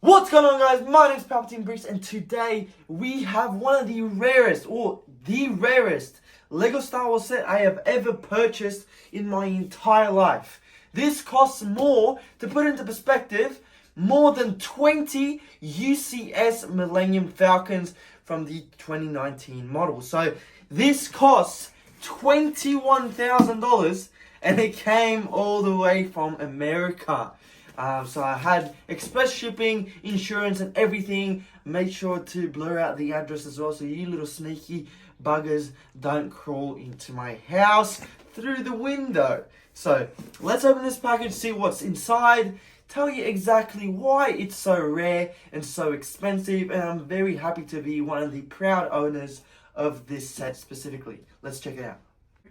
What's going on, guys? My name's Palpatine Bricks, and today we have one of the rarest, or the rarest, Lego Star Wars set I have ever purchased in my entire life. This costs more, to put into perspective, more than 20 UCS Millennium Falcons from the 2019 model. So this costs $21,000, and it came all the way from America. So I had express shipping, insurance and everything. Made sure to blur out the address as well, so you little sneaky buggers don't crawl into my house through the window. So let's open this package, see what's inside, tell you exactly why it's so rare and so expensive, and I'm very happy to be one of the proud owners of this set specifically. Let's check it out.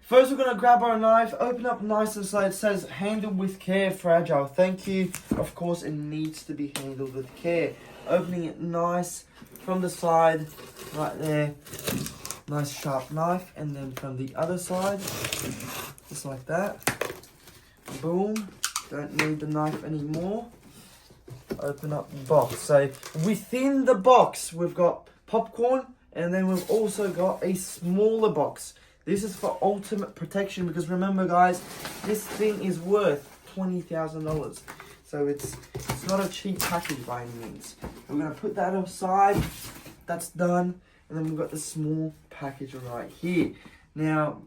First, we're going to grab our knife, open up nice and slow. It says, handle with care, fragile. Thank you. Of course, it needs to be handled with care. Opening it nice from the side, right there. Nice sharp knife. And then from the other side, just like that. Boom. Don't need the knife anymore. Open up the box. So, within the box, we've got popcorn. And then we've also got a smaller box. This is for ultimate protection, because remember, guys, this thing is worth $20,000. So it's not a cheap package by any means. We're going to put that aside. That's done. And then we've got the small package right here. Now,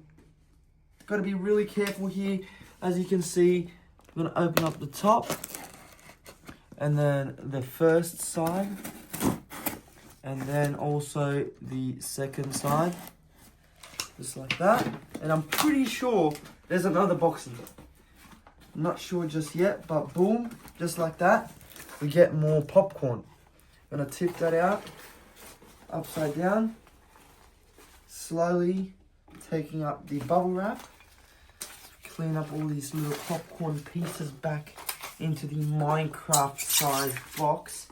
got to be really careful here. As you can see, I'm going to open up the top. And then the first side. And then also the second side. Just like that. And I'm pretty sure there's another box in there. I'm not sure just yet, but boom, just like that, we get more popcorn. I'm going to tip that out, upside down, slowly taking up the bubble wrap. Clean up all these little popcorn pieces back into the Minecraft size box.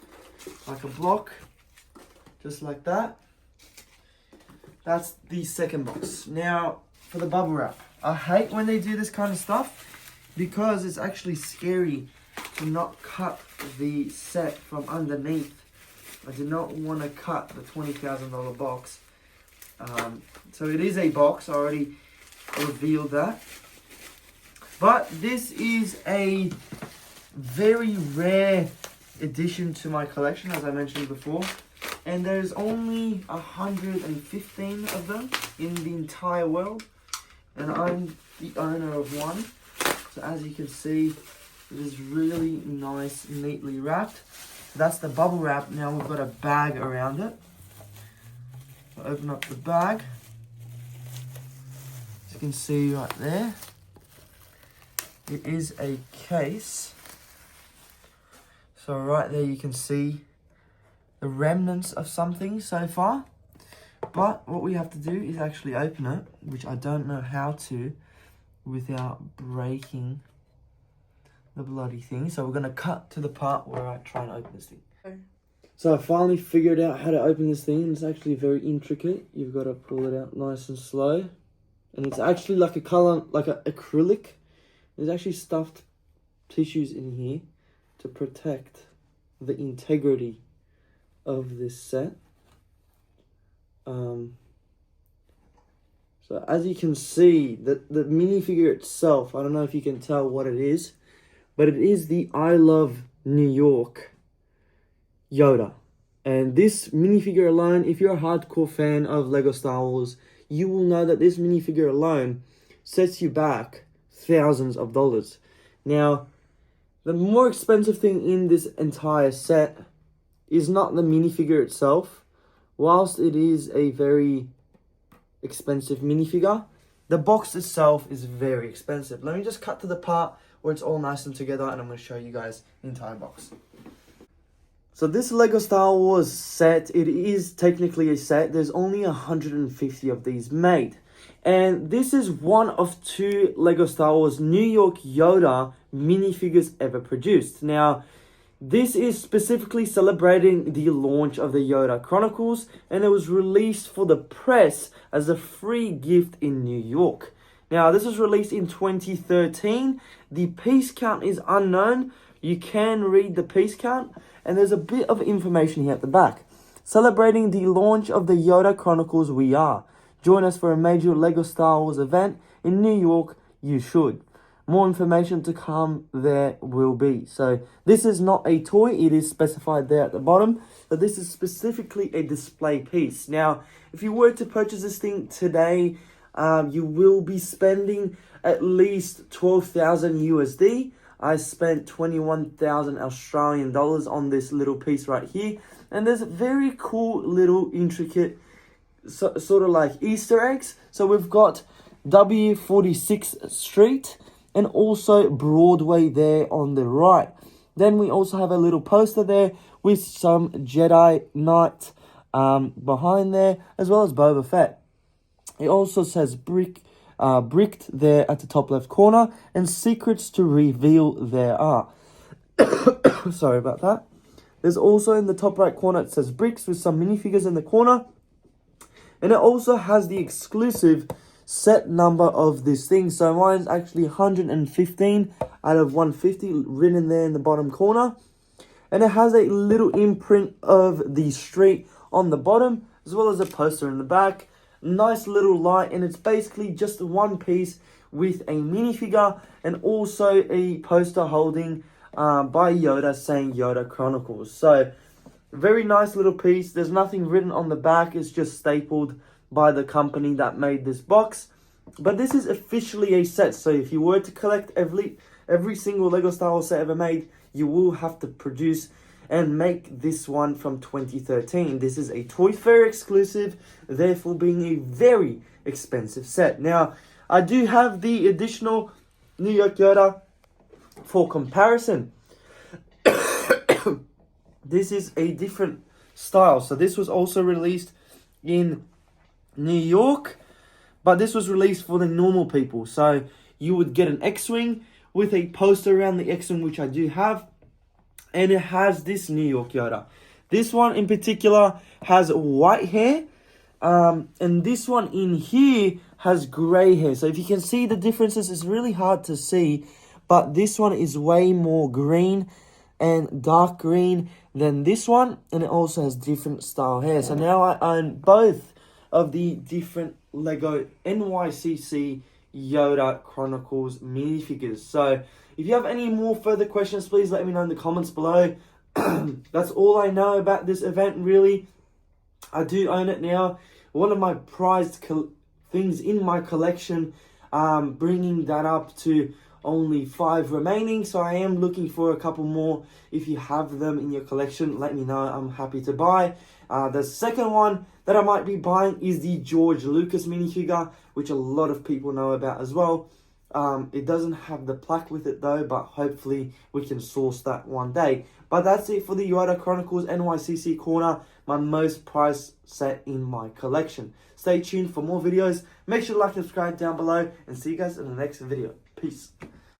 Like a block, just like that. That's the second box. Now, for the bubble wrap. I hate when they do this kind of stuff, because it's actually scary to not cut the set from underneath. I do not want to cut the $20,000 box. So it is a box. I already revealed that. But this is a very rare addition to my collection, as I mentioned before. And there's only 115 of them in the entire world. And I'm the owner of one. So as you can see, it is really nice, neatly wrapped. That's the bubble wrap. Now we've got a bag around it. I'll open up the bag. As you can see right there, it is a case. So right there you can see the remnants of something so far, but what we have to do is actually open it, which I don't know how to without breaking the bloody thing. So we're going to cut to the part where I try and open this thing. So I finally figured out how to open this thing, and it's actually very intricate. You've got to pull it out nice and slow, and it's actually like a color, like an acrylic. There's actually stuffed tissues in here to protect the integrity of this set. So as you can see, the minifigure itself, I don't know if you can tell what it is, but it is the I Love New York Yoda. And this minifigure alone, if you're a hardcore fan of Lego Star Wars, you will know that this minifigure alone sets you back thousands of dollars. Now, the more expensive thing in this entire set is not the minifigure itself. Whilst it is a very expensive minifigure, the box itself is very expensive. Let me just cut to the part where it's all nice and together, and I'm going to show you guys the entire box. So this Lego Star Wars set, it is technically a set. There's only 150 of these made. And this is one of 2 Lego Star Wars New York Yoda minifigures ever produced. Now, this is specifically celebrating the launch of the Yoda Chronicles, and it was released for the press as a free gift in New York. Now, this was released in 2013. The piece count is unknown. you can read the piece count, and there's a bit of information here at the back. Celebrating the launch of the Yoda Chronicles, we are. Join us for a major LEGO Star Wars event in New York. You should. More information to come, there will be. So this is not a toy, it is specified there at the bottom. So this is specifically a display piece. Now, if you were to purchase this thing today, you will be spending at least 12,000 USD. I spent 21,000 Australian dollars on this little piece right here. And there's very cool little intricate sort of like Easter eggs. So we've got W46th Street and also Broadway there on the right. Then we also have a little poster there with some Jedi Knight behind there, as well as Boba Fett. It also says bricked there at the top left corner, and secrets to reveal there are. Sorry about that. There's also in the top right corner, it says bricks with some minifigures in the corner. And it also has the exclusive set number of this thing. So mine's actually 115 out of 150 written there in the bottom corner. And it has a little imprint of the street on the bottom, as well as a poster in the back. Nice little light, and it's basically just one piece with a minifigure and also a poster holding by Yoda saying Yoda Chronicles. So very nice little piece. There's nothing written on the back. It's just stapled by the company that made this box. But this is officially a set. So if you were to collect every single LEGO Star Wars set ever made, you will have to produce and make this one from 2013. This is a Toy Fair exclusive, therefore being a very expensive set. Now, I do have the additional New York Yoda for comparison. This is a different style. So this was also released in New York, but this was released for the normal people. So you would get an X-Wing with a poster around the X-Wing, which I do have. And it has this New York Yoda. This one in particular has white hair. And this one in here has grey hair. So if you can see the differences, it's really hard to see. But this one is way more green and dark green than this one. And it also has different style hair. So now I own both of the different LEGO NYCC Yoda Chronicles minifigures. So if you have any more further questions, please let me know in the comments below. That's all I know about this event, really. I do own it now. One of my prized things in my collection, bringing that up to only 5 remaining. So I am looking for a couple more. If you have them in your collection, let me know. I'm happy to buy. The second one that I might be buying is the George Lucas minifigure, which a lot of people know about as well. It doesn't have the plaque with it though, but hopefully we can source that one day. But that's it for the Yoda Chronicles NYCC corner, my most prized set in my collection. Stay tuned for more videos. Make sure to like and subscribe down below, and see you guys in the next video. Peace.